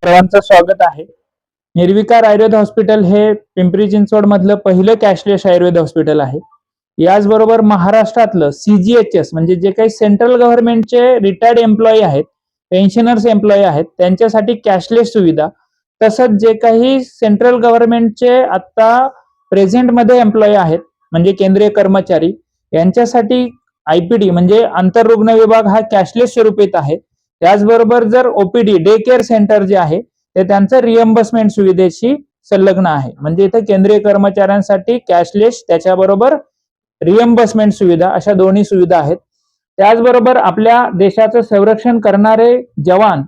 सर्वांचं स्वागत आहे. निर्विकार आयुर्वेद हॉस्पिटल हे पिंपरी चिंचवड मधलं पहिलं कॅशलेस आयुर्वेद हॉस्पिटल आहे. याचबरोबर महाराष्ट्रातलं CGHS म्हणजे जे काही सेंट्रल गव्हर्नमेंटचे रिटायर्ड एम्प्लॉई आहेत, पेन्शनर्स एम्प्लॉई आहेत, त्यांच्यासाठी कॅशलेस सुविधा, तसंच जे काही सेंट्रल गव्हर्नमेंटचे आता प्रेझेंट मध्ये एम्प्लॉई आहेत म्हणजे केंद्रीय कर्मचारी, यांच्यासाठी IPD म्हणजे आंतररुग्ण विभाग हा कॅशलेस स्वरूपात आहे. त्याचबरोबर जर OPD डे केअर सेंटर जे आहे ते त्यांचं रिएम्बर्समेंट सुविधेशी संलग्न आहे. म्हणजे इथे केंद्रीय कर्मचाऱ्यांसाठी कॅशलेस, त्याच्याबरोबर रिएम्बर्समेंट सुविधा, अशा दोन्ही सुविधा आहेत. त्याचबरोबर आपल्या देशाचं संरक्षण करणारे जवान,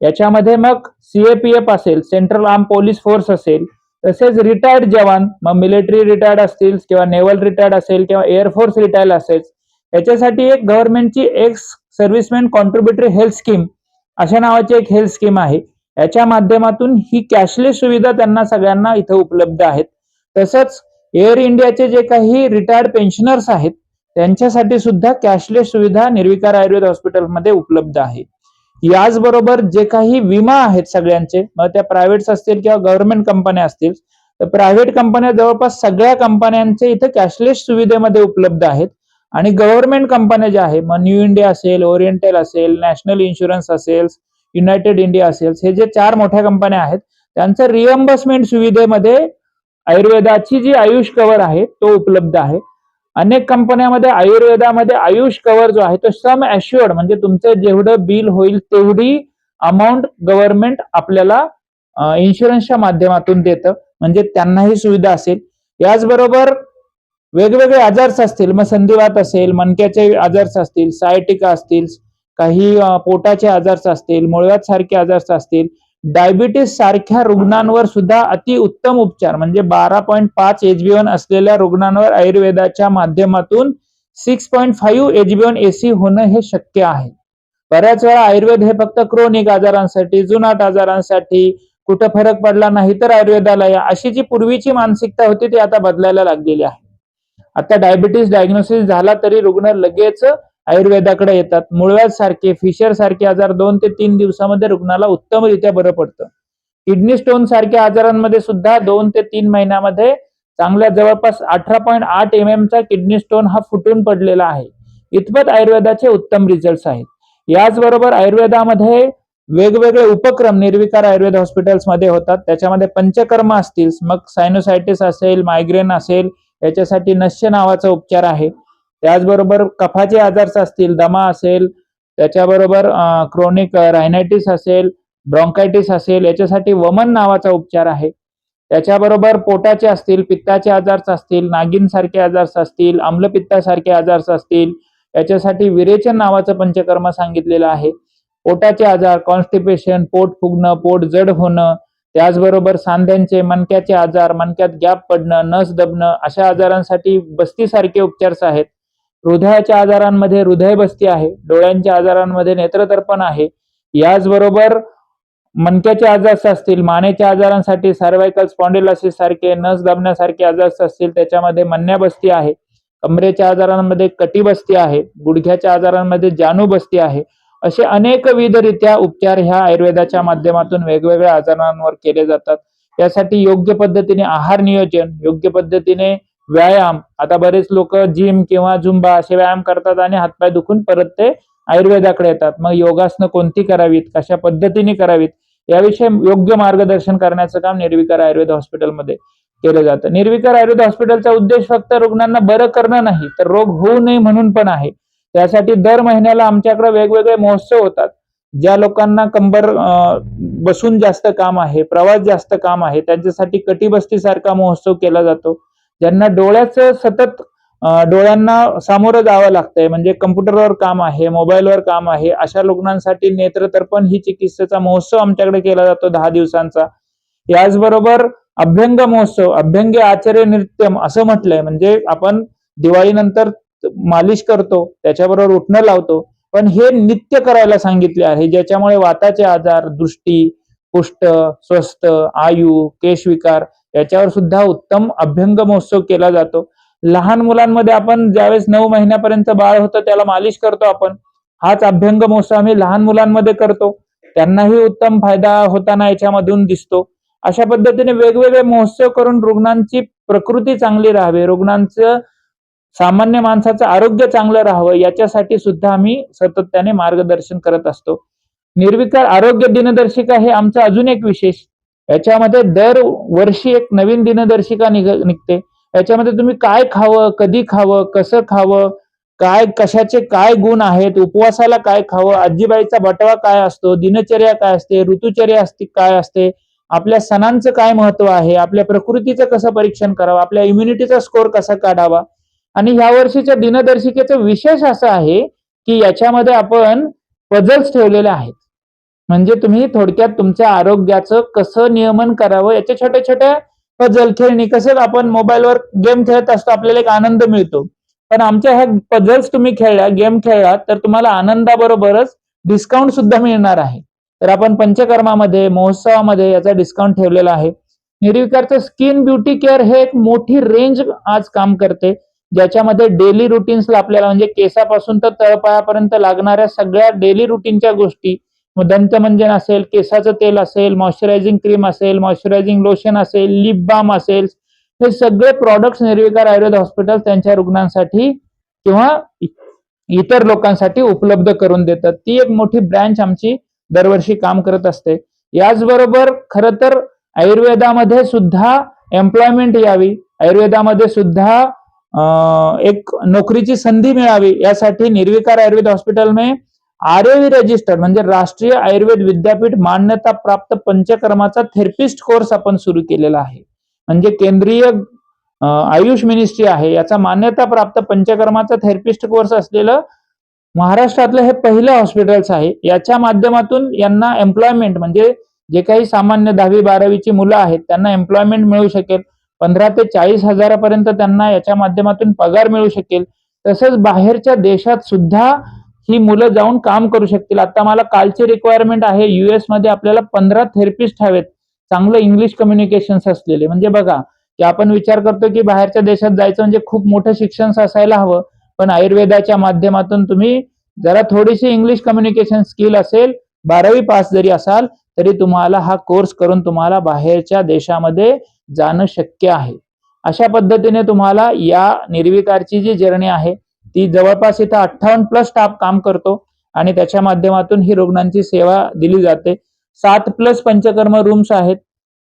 याच्यामध्ये मग CAPF असेल, सेंट्रल आर्म पोलीस फोर्स असेल, तसेच रिटायर्ड जवान, मग मिलिटरी रिटायर्ड असतील किंवा नेव्हल रिटायर्ड असेल किंवा एअरफोर्स रिटायर्ड असेल, याच्यासाठी एक गव्हर्नमेंटची ex serviceman contributory health scheme अशा नावाची एक हेल्थ स्कीम आहे. याच्या माध्यमातून ही कॅशलेस सुविधा त्यांना सगळ्यांना इथं उपलब्ध आहेत. तसंच एअर इंडियाचे जे काही रिटायर्ड पेन्शनर्स आहेत त्यांच्यासाठी सुद्धा कॅशलेस सुविधा निर्विकार आयुर्वेद हॉस्पिटलमध्ये उपलब्ध आहे. याचबरोबर जे काही विमा आहेत सगळ्यांचे, मग त्या प्रायव्हेट्स असतील किंवा गव्हर्नमेंट कंपन्या असतील, तर प्रायव्हेट कंपन्या जवळपास सगळ्या कंपन्यांचे इथं कॅशलेस सुविधेमध्ये उपलब्ध आहेत. आणि गव्हर्नमेंट कंपन्या ज्या आहेत, मग न्यू इंडिया असेल, ओरिएंटल असेल, नॅशनल इन्शुरन्स असेल, युनायटेड इंडिया असेल, हे जे 4 मोठ्या कंपन्या आहेत त्यांचं रिएम्बर्समेंट सुविधेमध्ये आयुर्वेदाची जी आयुष कव्हर आहे तो उपलब्ध आहे. अनेक कंपन्यांमध्ये आयुर्वेदामध्ये आयुष कव्हर जो आहे तो सम ॲश्युअर्ड म्हणजे तुमचं जेवढं बिल होईल तेवढी अमाऊंट गव्हर्नमेंट आपल्याला इन्शुरन्सच्या माध्यमातून देतं, म्हणजे त्यांनाही सुविधा असेल. याचबरोबर वेगवेगळे आजार्स असतील, मग संधिवात असेल, मणक्याचे आजार्स असतील, सायटिका असतील, काही पोटाचे आजार्स असतील, मुळव्याध सारखे आजार्स असतील, डायबिटीस सारख्या रुग्णांवर सुद्धा अतिउत्तम उपचार म्हणजे 12.5 HbA1 असलेल्या रुग्णांवर आयुर्वेदाच्या माध्यमातून 6.5 HbA1AC होणं हे शक्य आहे. बऱ्याच वेळा आयुर्वेद हे फक्त क्रोनिक आजारांसाठी, जुनाट आजारांसाठी, कुठं फरक पडला नाही तर आयुर्वेदाला या, अशी जी पूर्वीची मानसिकता होती ती आता बदलायला लागलेली आहे. आता डायबिटीस डायग्नोसिस झाला तरी रुग्ण लगेच आयुर्वेदाकडे येतात. मुळव्याध सारखे, फिशर सारखे आजार 2 ते 3 दिवसामध्ये रुग्णाला उत्तमरित्या बरं पडतं. किडनी स्टोन सारख्या आजारांमध्ये सुद्धा 2 ते 3 महिन्यामध्ये चांगल्या जवळपास 18.8 mm चा किडनी स्टोन हा फुटून पडलेला आहे. इतपत आयुर्वेदाचे उत्तम रिझल्ट्स आहेत. याचबरोबर आयुर्वेदामध्ये वेगवेगळे उपक्रम निर्विकार आयुर्वेद हॉस्पिटल्समध्ये होतात. त्याच्यामध्ये पंचकर्म असतील, मग सायनोसायटिस असेल, मायग्रेन असेल, याच्यासाठी नस्य नावाचा उपचार आहे. त्याचबरोबर कफाचे आजार असतील, दमा असेल, त्याच्याबरोबर क्रोनिक रायनायटिस असेल, ब्रॉन्कायटिस असेल, याच्यासाठी वमन नावाचा उपचार आहे. त्याच्याबरोबर पोटाचे असतील, पित्ताचे आजार असतील, नागिन सारखे आजार असतील, आम्लपित्तासारखे आजार असतील, याच्यासाठी विरेचन नावाचं पंचकर्म सांगितलेलं आहे. पोटाचे आजार, कॉन्स्टिपेशन, पोट फुगणं, पोट जड होणं, त्याचबरोबर सांध्यांचे, मणक्याचे आजार, मणक्यात गॅप पडणं, नस दबणं, अशा आजारांसाठी बस्तीसारखे उपचार आहेत. हृदयाच्या आजारांमध्ये हृदय बस्ती आहे, डोळ्यांच्या आजारांमध्ये नेत्रदर्पण आहे. याचबरोबर मणक्याचे आजार असतील, मानेच्या आजारांसाठी सर्व्हायकल स्पॉन्डिलोसिस सारखे, नस दबण्यासारखे आजार असतील, त्याच्यामध्ये मन्या बस्ती आहे. कमरेच्या आजारांमध्ये कटी बस्ती आहे, गुडघ्याच्या आजारांमध्ये जानू बस्ती आहे. असे अनेकविधरित्या उपचार ह्या आयुर्वेदाच्या माध्यमातून वेगवेगळ्या आजारांवर केले जातात. यासाठी योग्य पद्धतीने आहार नियोजन, योग्य पद्धतीने व्यायाम, आता बरेच लोक जिम किंवा झुंबा असे व्यायाम करतात आणि हातपाय दुखून परत ते आयुर्वेदाकडे येतात. मग योगासनं कोणती करावीत, कशा पद्धतीने करावीत, याविषयी योग्य मार्गदर्शन करण्याचं काम निर्विकार आयुर्वेद हॉस्पिटलमध्ये केलं जातं. निर्विकार आयुर्वेद हॉस्पिटलचा उद्देश फक्त रुग्णांना बरं करणं नाही, तर रोग होऊ नये म्हणून पण आहे. त्यासाठी दर महिन्याला आमच्याकडे वेगवेगळे महोत्सव होतात. ज्या लोकांना कंबर बसून जास्त काम आहे, प्रवास जास्त काम आहे, त्यांच्यासाठी कटिबस्ती सारखा महोत्सव केला जातो. ज्यांना डोळ्याचं सतत डोळ्यांना सामोरं जावं लागतंय, म्हणजे कम्प्युटरवर काम आहे, मोबाईलवर काम आहे, अशा रुग्णांसाठी नेत्रतर्पण ही चिकित्सेचा महोत्सव आमच्याकडे केला जातो 10 दिवसांचा. याचबरोबर अभ्यंग महोत्सव, अभ्यंगी आचार्य नृत्यम असं म्हटलंय, म्हणजे आपण दिवाळीनंतर मालिश करतो, त्याच्याबरोबर उठणं लावतो, पण हे नित्य करायला सांगितले आहे, ज्याच्यामुळे वाताचे आजार, दृष्टी, कुष्ठ, स्वस्थ, आयु, केशविकार याच्यावर सुद्धा उत्तम अभ्यंग महोत्सव केला जातो. लहान मुलांमध्ये आपण ज्यावेळेस 9 महिन्यापर्यंत बाळ होतं त्याला मालिश करतो आपण, हाच अभ्यंग महोत्सव आम्ही लहान मुलांमध्ये करतो. त्यांनाही उत्तम फायदा होताना याच्यामधून दिसतो. अशा पद्धतीने वेगवेगळे महोत्सव करून रुग्णांची प्रकृती चांगली राहावी, रुग्णांचं सामान्य माणसाचं आरोग्य चांगलं राहावं याच्यासाठी सुद्धा आम्ही सातत्याने मार्गदर्शन करत असतो. निर्विकार आरोग्य दिनदर्शिका हे आमचं अजून एक विशेष. याच्यामध्ये दरवर्षी एक नवीन दिनदर्शिका निघते. याच्यामध्ये तुम्ही काय खावं, कधी खावं, कसं खावं, काय कशाचे काय गुण आहेत, उपवासाला काय खावं, आजीबाईचा बटवा काय असतो, दिनचर्या काय असते, ऋतुचर्या असते काय असते, आपल्या सणांचं काय महत्व आहे, आपल्या प्रकृतीचं कसं परीक्षण करावं, आपल्या इम्युनिटीचा स्कोर कसा काढावा. आणि ह्या वर्षीच्या दिनदर्शिकेचं विशेष असं आहे की याच्यामध्ये आपण पझल्स ठेवलेले आहेत. म्हणजे तुम्ही थोडक्यात तुमच्या आरोग्याचं कसं नियमन करावं याचे छोटे छोटे पझल खेळणी, कसं आपण मोबाईलवर गेम खेळत असतो आपल्याला एक आनंद मिळतो, पण आमच्या ह्या पझल्स तुम्ही खेळल्या, गेम खेळलात तर तुम्हाला आनंदाबरोबरच डिस्काउंट सुद्धा मिळणार आहे. तर आपण पंचकर्मामध्ये महोत्सवामध्ये याचा डिस्काउंट ठेवलेला आहे. निर्विकारचं स्किन ब्युटी केअर हे एक मोठी रेंज आज काम करते, ज्याच्यामध्ये डेली रुटीन्सला आपल्याला म्हणजे केसापासून तर तळपायापर्यंत लागणाऱ्या सगळ्या डेली रुटीनच्या गोष्टी, दंतमंजन असेल, केसाचं तेल असेल, मॉइश्चरायझिंग क्रीम असेल, मॉइश्चरायझिंग लोशन असेल, लिप बाम असेल, हे सगळे प्रॉडक्ट्स निर्विकार आयुर्वेद हॉस्पिटल त्यांच्या रुग्णांसाठी किंवा इतर लोकांसाठी उपलब्ध करून देतात. ती एक मोठी ब्रँच आमची दरवर्षी काम करत असते. याचबरोबर खरं तर आयुर्वेदामध्ये सुद्धा एम्प्लॉयमेंट यावी, आयुर्वेदामध्ये सुद्धा एक नोकरीची संधी मिळावी यासाठी निर्विकार आयुर्वेद हॉस्पिटल में आरएवी रजिस्टर म्हणजे राष्ट्रीय आयुर्वेद विद्यापीठ मान्यता प्राप्त पंचकर्माचा थेरपिस्ट कोर्स आपण सुरू केलेला आहे. म्हणजे केंद्रीय आयुष मिनिस्ट्री आहे याचा मान्यता प्राप्त पंचकर्माचा थेरपिस्ट कोर्स असलेलं महाराष्ट्रातलं हे पहिलं हॉस्पिटल्स आहे. याच्या माध्यमातून यांना एम्प्लॉयमेंट म्हणजे जे काही सामान्य 10वी-12वीची मुलं आहेत त्यांना एम्प्लॉयमेंट मिळू शकेल. 15 ते 40 हजारापर्यंत त्यांना याच्या माध्यमातून पगार मिळू शकेल. तसंच बाहेरच्या देशात सुद्धा ही मुलं जाऊन काम करू शकतील. आता मला कालची रिक्वायरमेंट आहे, US मध्ये आपल्याला 15 थेरपिस्ट हवेत, चांगलं इंग्लिश कम्युनिकेशन्स असलेले. म्हणजे बघा की आपण विचार करतो की बाहेरच्या देशात जायचं म्हणजे खूप मोठं शिक्षण असायला हवं, पण आयुर्वेदाच्या माध्यमातून तुम्ही जरा थोडीशी इंग्लिश कम्युनिकेशन स्किल असेल, 12वी पास जरी असाल तरी तुम्हाला हा कोर्स करून तुम्हाला बाहेरच्या देशामध्ये जाणं शक्य आहे. अशा पद्धतीने तुम्हाला या निर्विकारची जी जर्नी आहे ती जवळपास इथं 58+ स्टाफ काम करतो आणि त्याच्या माध्यमातून ही रुग्णांची सेवा दिली जाते. 7+ पंचकर्म रूम्स आहेत,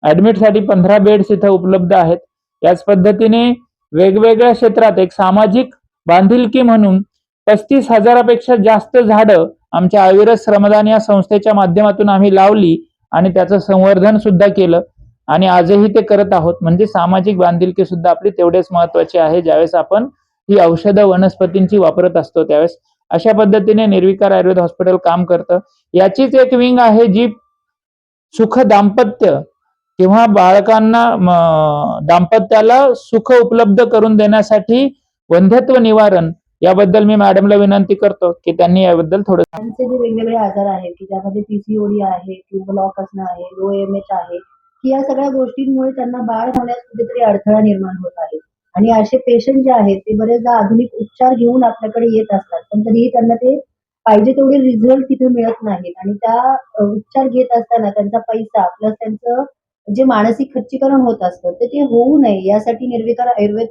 ऍडमिटसाठी 15 बेड्स इथं उपलब्ध आहेत. याच पद्धतीने वेगवेगळ्या क्षेत्रात एक सामाजिक बांधिलकी म्हणून 35 हजारापेक्षा जास्त झाडं आमच्या अविरत श्रमदान या संस्थेच्या माध्यमातून आम्ही लावली आणि त्याचं संवर्धन सुद्धा केलं आणि आजही ते करत आहोत. म्हणजे सामाजिक बांधिलकी सुद्धा आपली तेवढेच महत्वाची आहे ज्यावेळेस आपण ही औषधं वनस्पतींची वापरत असतो त्यावेळेस. अशा पद्धतीने निर्विकार आयुर्वेद हॉस्पिटल काम करतं. याचीच एक विंग आहे जी सुख दाम्पत्य किंवा बाळकांना दाम्पत्याला सुख उपलब्ध करून देण्यासाठी वंध्यत्व निवारण याबद्दल मी मॅडमला विनंती करतो की त्यांनी याबद्दल थोडं. त्यांचे जे वेगवेगळे आजार आहेत की ज्यामध्ये PCOD आहे, ट्यूब ब्लॉक असणं आहे, लो MH आहे, की या सगळ्या गोष्टींमुळे त्यांना बाळ होण्यास कुठेतरी अडथळा निर्माण होत आहे. आणि असे पेशंट जे आहेत ते बरेचदा आधुनिक उपचार घेऊन आपल्याकडे येत असतात, पण तरीही त्यांना ते पाहिजे तेवढे रिझल्ट तिथे मिळत नाहीत आणि त्या उपचार घेत असताना त्यांचा पैसा प्लस त्यांचं जे मानसिक खच्चीकरण होत असतं ते होऊ नये यासाठी निर्विकार आयुर्वेद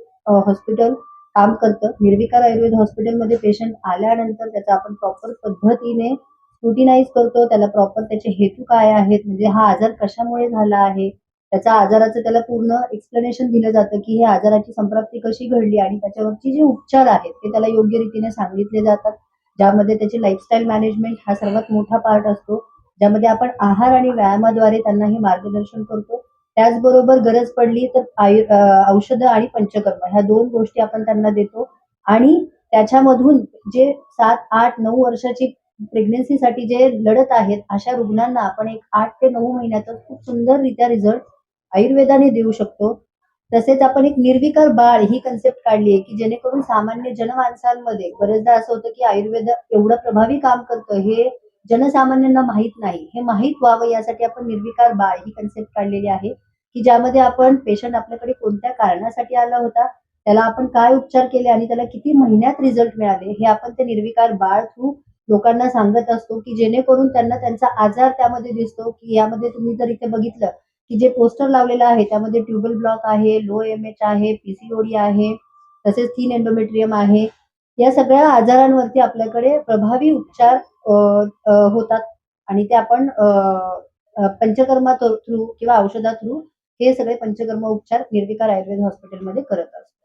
हॉस्पिटल काम करतं. निर्विकार आयुर्वेद हॉस्पिटलमध्ये पेशंट आल्यानंतर त्याचा आपण प्रॉपर पद्धतीने स्क्रुटिनाइज करतो, त्याला प्रॉपर त्याचे हेतू काय आहेत, म्हणजे हा आजार कशामुळे झाला आहे, त्याच्या आजाराचं त्याला पूर्ण एक्सप्लेनेशन दिलं जातं की हे आजाराची संप्राप्ती कशी घडली आणि त्याच्यावरचे जे उपचार आहेत ते त्याला योग्य रीतीने सांगितले जातात, ज्यामध्ये त्याची लाईफस्टाईल मॅनेजमेंट हा सर्वात मोठा पार्ट असतो, ज्यामध्ये आपण आहार आणि व्यायामाद्वारे त्यांना हे मार्गदर्शन करतो. त्याचबरोबर गरज पडली तर औषधं आणि पंचकर्म ह्या 2 गोष्टी आपण त्यांना देतो आणि त्याच्यामधून जे 7, 8, 9 वर्षाची प्रेग्नन्सीसाठी जे लढत आहेत अशा रुग्णांना आपण एक 8 ते 9 महिन्यातच खूप सुंदररित्या रिझल्ट आयुर्वेदाने देऊ शकतो. तसेच आपण एक निर्विकार बाळ ही कन्सेप्ट काढली आहे की जेणेकरून सामान्य जनमानसांमध्ये बरेचदा असं होतं की आयुर्वेद एवढं प्रभावी काम करतं हे जनसामान्यांना माहीत नाही. हे माहीत व्हावं यासाठी आपण निर्विकार बाळ ही कन्सेप्ट काढलेली आहे की ज्यामध्ये आपण पेशंट आपल्याकडे कोणत्या कारणासाठी आला होता, त्याला आपण काय उपचार केले आणि त्याला किती महिन्यात रिझल्ट मिळाले हे आपण ते निर्विकार बाळ थ्रू लोकांना सांगत असतो, की जेणेकरून त्यांना त्यांचा आजार त्यामध्ये दिसतो, की यामध्ये तुम्ही जर इथे बघितलं, की जे पोस्टर लावलेलं आहे त्यामध्ये ट्यूबल ब्लॉक आहे, लो एमएच आहे, पीसीओडी आहे, तसेच थिन एंडोमेट्रियम आहे. या सगळ्या आजारांवरती आपल्याकडे प्रभावी उपचार अ, होतात आणि ते आपण पंचकर्मा थ्रू किंवा औषधा थ्रू हे सगळे पंचकर्म उपचार निर्विकार आयुर्वेद हॉस्पिटलमध्ये करत असतो.